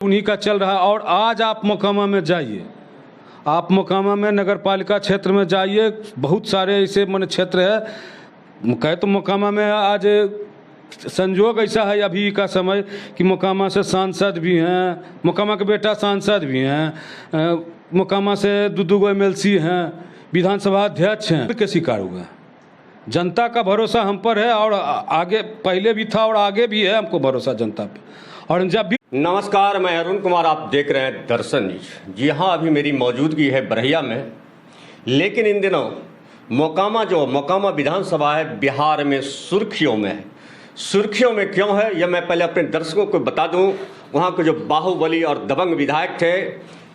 उन्हीं का चल रहा है। और आज आप मोकामा में जाइए, आप मोकामा में नगर पालिका क्षेत्र में जाइए, बहुत सारे ऐसे मन क्षेत्र है। कहे तो मोकामा में आज संजोग ऐसा है अभी का समय कि मोकामा से सांसद भी हैं, मोकामा के बेटा सांसद भी हैं, मोकामा से दो MLC हैं, विधानसभा अध्यक्ष हैं के शिकार हुए। जनता का भरोसा हम पर है और आगे पहले भी था और आगे भी है हमको भरोसा जनता पे। और जब भी नमस्कार, मैं अरुण कुमार, आप देख रहे हैं दर्शन न्यूज। जी हाँ, अभी मेरी मौजूदगी है बरहिया में, लेकिन इन दिनों मोकामा विधानसभा है बिहार में सुर्खियों में है। सुर्खियों में क्यों है यह मैं पहले अपने दर्शकों को बता दूं। वहाँ के जो बाहुबली और दबंग विधायक थे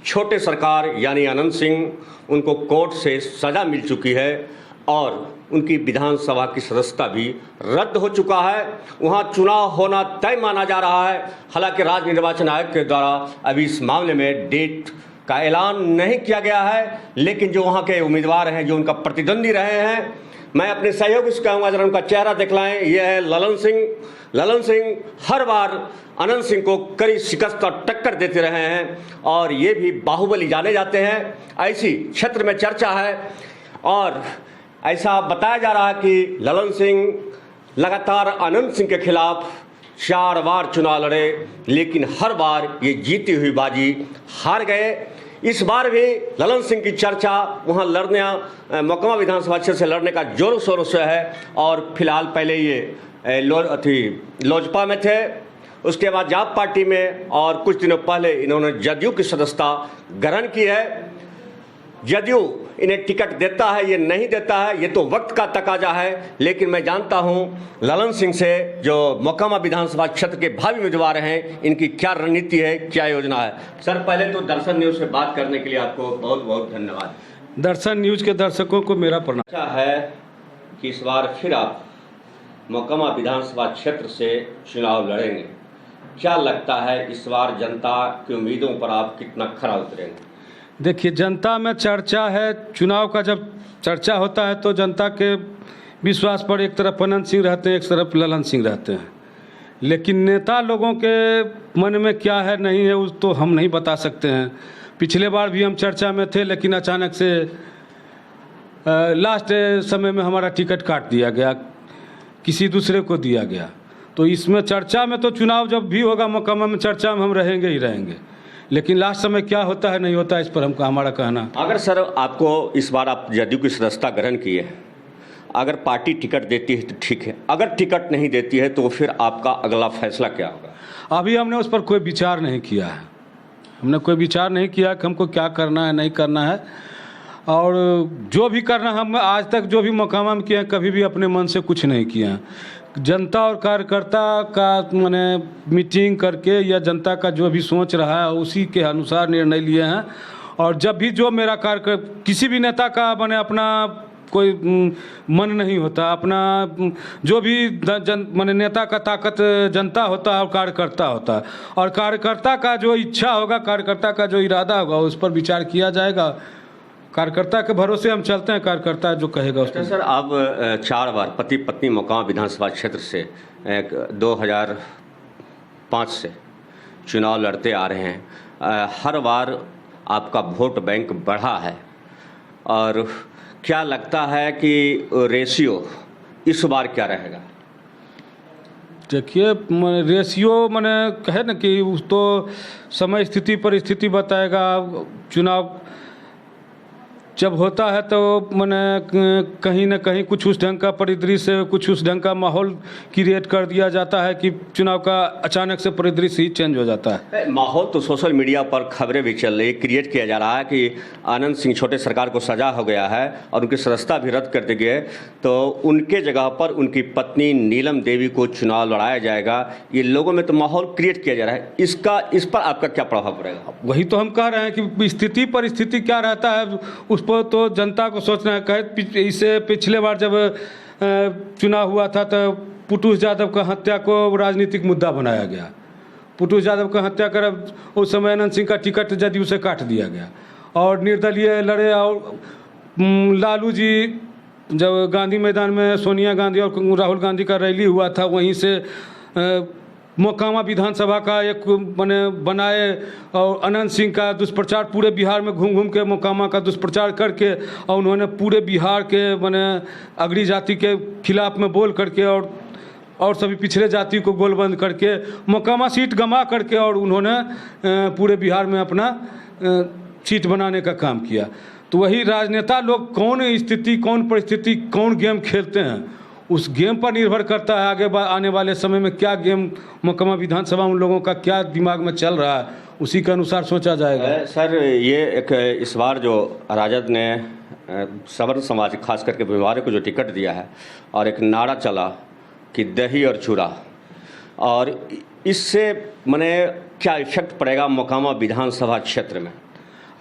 छोटे सरकार यानी अनंत सिंह, उनको कोर्ट से सज़ा मिल चुकी है और उनकी विधानसभा की सदस्यता भी रद्द हो चुका है। वहाँ चुनाव होना तय माना जा रहा है। हालांकि राज्य निर्वाचन आयोग के द्वारा अभी इस मामले में डेट का ऐलान नहीं किया गया है, लेकिन जो वहाँ के उम्मीदवार हैं, जो उनका प्रतिद्वंदी रहे हैं, मैं अपने सहयोगी से कहूँगा जरा उनका चेहरा दिखलाएं। ये है ललन सिंह। ललन सिंह हर बार अनंत सिंह को कड़ी शिकस्त और टक्कर देते रहे हैं और ये भी बाहुबली जाने जाते हैं, ऐसी क्षेत्र में चर्चा है। और ऐसा बताया जा रहा है कि ललन सिंह लगातार अनंत सिंह के खिलाफ 4 बार चुनाव लड़े, लेकिन हर बार ये जीती हुई बाजी हार गए। इस बार भी ललन सिंह की चर्चा वहाँ लड़ने मोकामा विधानसभा क्षेत्र से लड़ने का जोरों शोरों से है। और फिलहाल पहले ये लोजपा में थे, उसके बाद जाप पार्टी में, और कुछ दिनों पहले इन्होंने जदयू की सदस्यता ग्रहण की है। जदयू इन्हें टिकट देता है, ये नहीं देता है, ये तो वक्त का तकाजा है। लेकिन मैं जानता हूं ललन सिंह से, जो मोकामा विधानसभा क्षेत्र के भावी उम्मीदवार हैं, इनकी क्या रणनीति है, क्या योजना है। सर, पहले तो दर्शन न्यूज से बात करने के लिए आपको बहुत बहुत धन्यवाद। दर्शन न्यूज के दर्शकों को मेरा प्रणाम। अच्छा है कि इस बार फिर आप मोकामा विधानसभा क्षेत्र से चुनाव लड़ेंगे। क्या लगता है इस बार जनता की उम्मीदों पर आप कितना खरा उतरेंगे? देखिए, जनता में चर्चा है, चुनाव का जब चर्चा होता है तो जनता के विश्वास पर एक तरफ अनंत सिंह रहते हैं, एक तरफ ललन सिंह रहते हैं। लेकिन नेता लोगों के मन में क्या है नहीं है उस तो हम नहीं बता सकते हैं। पिछले बार भी हम चर्चा में थे, लेकिन अचानक से लास्ट समय में हमारा टिकट काट दिया गया, किसी दूसरे को दिया गया। तो इसमें चर्चा में तो चुनाव जब भी होगा मोकामा में चर्चा में हम रहेंगे ही रहेंगे, लेकिन लास्ट समय क्या होता है नहीं होता है इस पर हमारा कहना। अगर सर आपको इस बार आप जदयू की सदस्यता ग्रहण की है, अगर पार्टी टिकट देती है तो ठीक है, अगर टिकट नहीं देती है तो फिर आपका अगला फैसला क्या होगा? अभी हमने उस पर कोई विचार नहीं किया है। हमने कोई विचार नहीं किया कि हमको क्या करना है नहीं करना है। और जो भी करना हम आज तक जो भी मोकामा में किए हैं, कभी भी अपने मन से कुछ नहीं किया। जनता और कार्यकर्ता का मैंने मीटिंग करके या जनता का जो भी सोच रहा है उसी के अनुसार निर्णय लिए हैं। और जब भी जो मेरा कार्य किसी भी नेता का मैंने अपना कोई मन नहीं होता, अपना जो भी मैंने नेता का ताकत जनता होता है और कार्यकर्ता होता है, और कार्यकर्ता का जो इच्छा होगा, कार्यकर्ता का जो इरादा होगा उस पर विचार किया जाएगा। कार्यकर्ता के भरोसे हम चलते हैं, कार्यकर्ता जो कहेगा उसको। सर, आप 4 बार पति पत्नी मोकामा विधानसभा क्षेत्र से 2005 से चुनाव लड़ते आ रहे हैं। हर बार आपका वोट बैंक बढ़ा है, और क्या लगता है कि रेशियो इस बार क्या रहेगा? देखिए, रेशियो मैंने कहे ना कि उस तो समय स्थिति परिस्थिति बताएगा। चुनाव जब होता है तो मैंने कहीं ना कहीं कुछ उस ढंग का परिदृश्य, कुछ उस ढंग का माहौल क्रिएट कर दिया जाता है कि चुनाव का अचानक से परिदृश्य ही चेंज हो जाता है। माहौल तो सोशल मीडिया पर खबरें भी चल रही, क्रिएट किया जा रहा है कि अनंत सिंह छोटे सरकार को सजा हो गया है और उनकी सदस्यता भी रद्द कर दी गई है, तो उनके जगह पर उनकी पत्नी नीलम देवी को चुनाव लड़ाया जाएगा। ये लोगों में तो माहौल क्रिएट किया जा रहा है, इस पर आपका क्या प्रभाव पड़ेगा? वही तो हम कह रहे हैं कि स्थिति परिस्थिति क्या रहता है उस पर तो जनता को सोचना है। कहे इससे पिछले बार जब चुनाव हुआ था तो पुटुस यादव का हत्या को राजनीतिक मुद्दा बनाया गया। पुटुस यादव का हत्या कर उस समय अनंत सिंह का टिकट जदयू से काट दिया गया और निर्दलीय लड़े। और लालू जी जब गांधी मैदान में सोनिया गांधी और राहुल गांधी का रैली हुआ था, वहीं से मोकामा विधानसभा का एक मैंने बनाए और अनंत सिंह का दुष्प्रचार पूरे बिहार में घूम घूम के मोकामा का दुष्प्रचार करके और उन्होंने पूरे बिहार के मैंने अगड़ी जाति के खिलाफ में बोल करके और सभी पिछड़े जाति को गोलबंद करके मोकामा सीट गंवा करके और उन्होंने पूरे बिहार में अपना सीट बनाने का काम किया। तो वही राजनेता लोग कौन स्थिति, कौन परिस्थिति, कौन गेम खेलते हैं, उस गेम पर निर्भर करता है आगे आने वाले समय में क्या गेम मोकामा विधानसभा उन लोगों का क्या दिमाग में चल रहा है, उसी के अनुसार सोचा जाएगा। सर, ये एक इस बार जो राजद ने सवर्ण समाज खास करके व्यवहार को जो टिकट दिया है और एक नारा चला कि दही और चूड़ा, और इससे मैंने क्या इफेक्ट पड़ेगा मोकामा विधानसभा क्षेत्र में?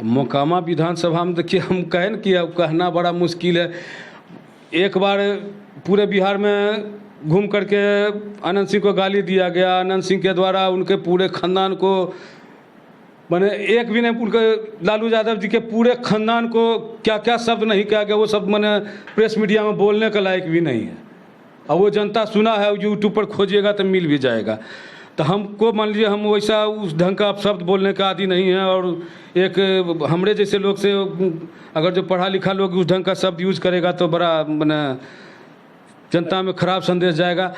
मोकामा विधानसभा में देखिए, हम कहें कि अब कहना बड़ा मुश्किल है। एक बार पूरे बिहार में घूम करके अनंत सिंह को गाली दिया गया, अनंत सिंह के द्वारा उनके पूरे खानदान को मैंने एक भी नहीं, उनके लालू यादव जी के पूरे खानदान को क्या क्या शब्द नहीं कहा गया, वो सब मैंने प्रेस मीडिया में बोलने का लायक भी नहीं है। और वो जनता सुना है, यूट्यूब पर खोजिएगा तो मिल भी जाएगा। तो हमको मान लीजिए हम वैसा उस ढंग का शब्द बोलने का आदि नहीं है, और एक हमरे जैसे लोग से अगर जो पढ़ा लिखा लोग उस ढंग का शब्द यूज करेगा तो बड़ा मैंने जनता में खराब संदेश जाएगा,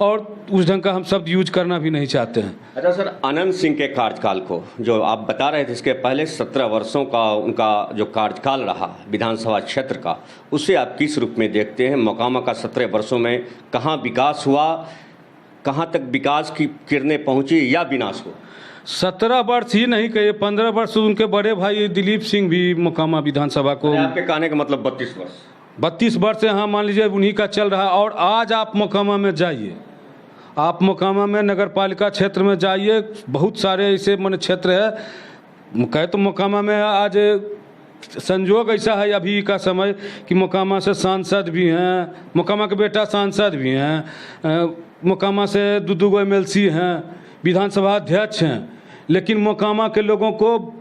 और उस ढंग का हम शब्द यूज करना भी नहीं चाहते हैं। अच्छा सर, अनंत सिंह के कार्यकाल को जो आप बता रहे थे, इसके पहले 17 वर्षों का उनका जो कार्यकाल रहा विधानसभा क्षेत्र का, उसे आप किस रूप में देखते हैं? मोकामा का 17 वर्षों में कहाँ विकास हुआ, कहाँ तक विकास की किरणें पहुँची या विनाश हुआ? 17 वर्ष ही नहीं कहिए, 15 वर्ष उनके बड़े भाई दिलीप सिंह भी मोकामा विधानसभा को, आपके कहने का मतलब 32 वर्ष 32 वर्ष से, हाँ मान लीजिए उन्हीं का चल रहा है। और आज आप मोकामा में जाइए, आप मोकामा में नगर पालिका क्षेत्र में जाइए, बहुत सारे ऐसे मन क्षेत्र है, कहे तो मोकामा में आज संजोग ऐसा है अभी का समय कि मोकामा से सांसद भी हैं, मोकामा के बेटा सांसद भी हैं, मोकामा से दो MLC हैं, विधानसभा अध्यक्ष हैं, लेकिन मोकामा के लोगों को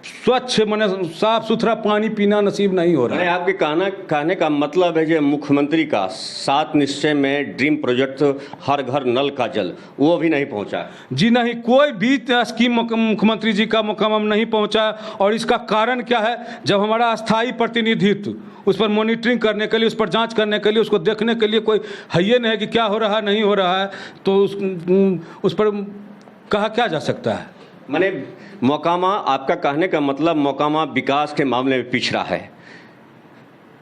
स्वच्छ माने साफ सुथरा पानी पीना नसीब नहीं हो रहा है। आपके कहने का मतलब है जो मुख्यमंत्री का 7 निश्चय में ड्रीम प्रोजेक्ट हर घर नल का जल, वो भी नहीं पहुंचा? जी नहीं, कोई भी स्कीम मुख्यमंत्री जी का मोकामा में नहीं पहुंचा। और इसका कारण क्या है? जब हमारा अस्थायी प्रतिनिधित्व उस पर मॉनिटरिंग करने के लिए, उस पर जांच करने के लिए, उसको देखने के लिए कोई है ये नहीं है कि क्या हो रहा है नहीं हो रहा है, तो उस पर कहा क्या जा सकता है? माने मोकामा, आपका कहने का मतलब मोकामा विकास के मामले में पिछड़ा है,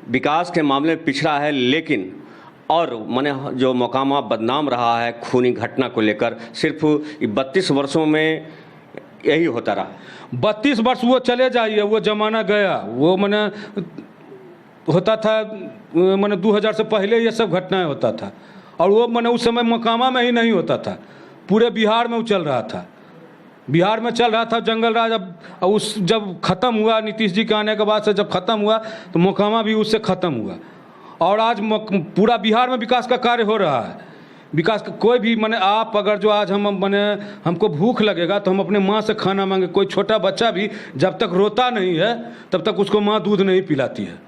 विकास के मामले में पिछड़ा है, लेकिन और माने जो मोकामा बदनाम रहा है खूनी घटना को लेकर, सिर्फ 32 वर्षों में यही होता रहा। 32 वर्ष वो चले जाइए, वो जमाना गया, वो मैंने होता था, मैंने 2000 से पहले ये सब घटनाएं होता था, और वो मैंने उस समय मोकामा में ही नहीं होता था, पूरे बिहार में वो चल रहा था, बिहार में चल रहा था जंगल राज। अब जब ख़त्म हुआ नीतीश जी के आने के बाद से, जब ख़त्म हुआ तो मोकामा भी उससे ख़त्म हुआ, और आज पूरा बिहार में विकास का कार्य हो रहा है। विकास का कोई भी माने आप अगर जो आज हमको भूख लगेगा तो हम अपने माँ से खाना मांगे, कोई छोटा बच्चा भी जब तक रोता नहीं है तब तक उसको माँ दूध नहीं पिलाती है।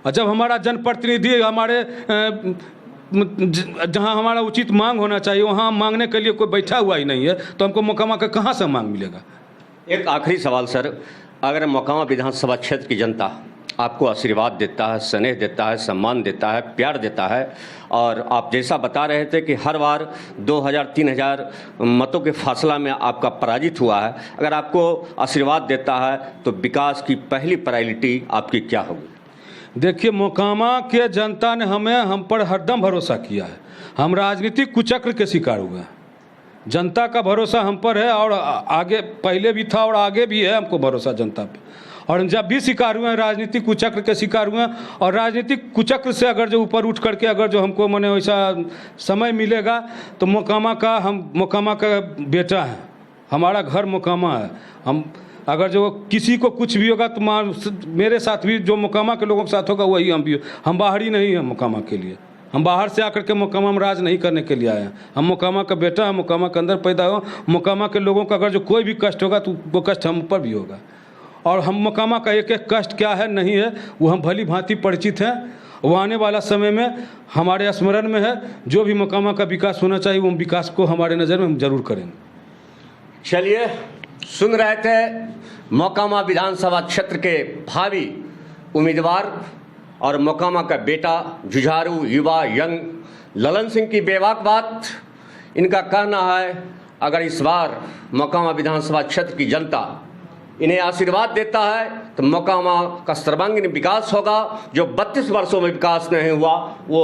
और जब हमारा जनप्रतिनिधि हमारे जहाँ हमारा उचित मांग होना चाहिए वहाँ मांगने के लिए कोई बैठा हुआ ही नहीं है, तो हमको मोकामा का कहाँ से मांग मिलेगा? एक आखिरी सवाल सर, अगर मोकामा विधानसभा क्षेत्र की जनता आपको आशीर्वाद देता है, स्नेह देता है, सम्मान देता है, प्यार देता है, और आप जैसा बता रहे थे कि हर बार 2000-3000 मतों के फासला में आपका पराजित हुआ है, अगर आपको आशीर्वाद देता है तो विकास की पहली प्रायोरिटी आपकी क्या होगी? देखिए, मोकामा के जनता ने हम पर हरदम भरोसा किया है। हम राजनीतिक कुचक्र के शिकार हुए हैं, जनता का भरोसा हम पर है, और आगे पहले भी था और आगे भी है हमको भरोसा जनता पे। और जब भी शिकार हुए हैं राजनीतिक कुचक्र के शिकार हुए हैं, और राजनीतिक कुचक्र से अगर जो ऊपर उठ करके अगर जो हमको माने वैसा समय मिलेगा तो मोकामा का बेटा है, हमारा घर मोकामा है। हम अगर जो किसी को कुछ भी होगा तो मेरे साथ भी जो मोकामा के लोगों के साथ होगा वही हम भी। हम बाहरी नहीं हैं मोकामा के लिए, हम बाहर से आकर के मोकामा में राज नहीं करने के लिए आए हैं। हम मोकामा का बेटा, हम मोकामा के अंदर पैदा हो, मोकामा के लोगों का अगर जो कोई भी कष्ट होगा तो वो कष्ट हम पर भी होगा। और हम मोकामा का एक एक कष्ट क्या है नहीं है वो हम भली भांति परिचित हैं। वो आने वाला समय में हमारे स्मरण में है। जो भी मोकामा का विकास होना चाहिए वो विकास को हमारे नज़र में हम जरूर करेंगे। चलिए, सुन रहे थे मोकामा विधानसभा क्षेत्र के भावी उम्मीदवार और मोकामा का बेटा, जुझारू युवा यंग ललन सिंह की बेबाक बात। इनका कहना है अगर इस बार मोकामा विधानसभा क्षेत्र की जनता इन्हें आशीर्वाद देता है तो मोकामा का सर्वांगीण विकास होगा। जो 32 वर्षों में विकास नहीं हुआ वो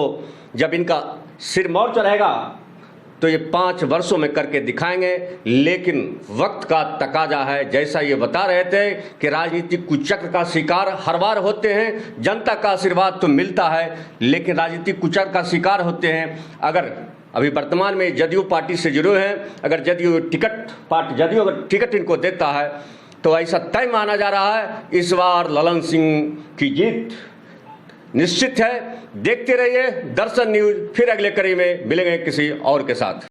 जब इनका सिर मोड़ चढ़ेगा तो ये 5 वर्षों में करके दिखाएंगे। लेकिन वक्त का तकाजा है, जैसा ये बता रहे थे कि राजनीतिक कुचक्र का शिकार हर बार होते हैं। जनता का आशीर्वाद तो मिलता है लेकिन राजनीतिक कुचक्र का शिकार होते हैं। अगर अभी वर्तमान में जदयू पार्टी से जुड़े हैं, अगर जदयू अगर टिकट इनको देता है तो ऐसा तय माना जा रहा है इस बार ललन सिंह की जीत निश्चित है। देखते रहिए दर्शन न्यूज। फिर अगले कड़ी में मिलेंगे किसी और के साथ।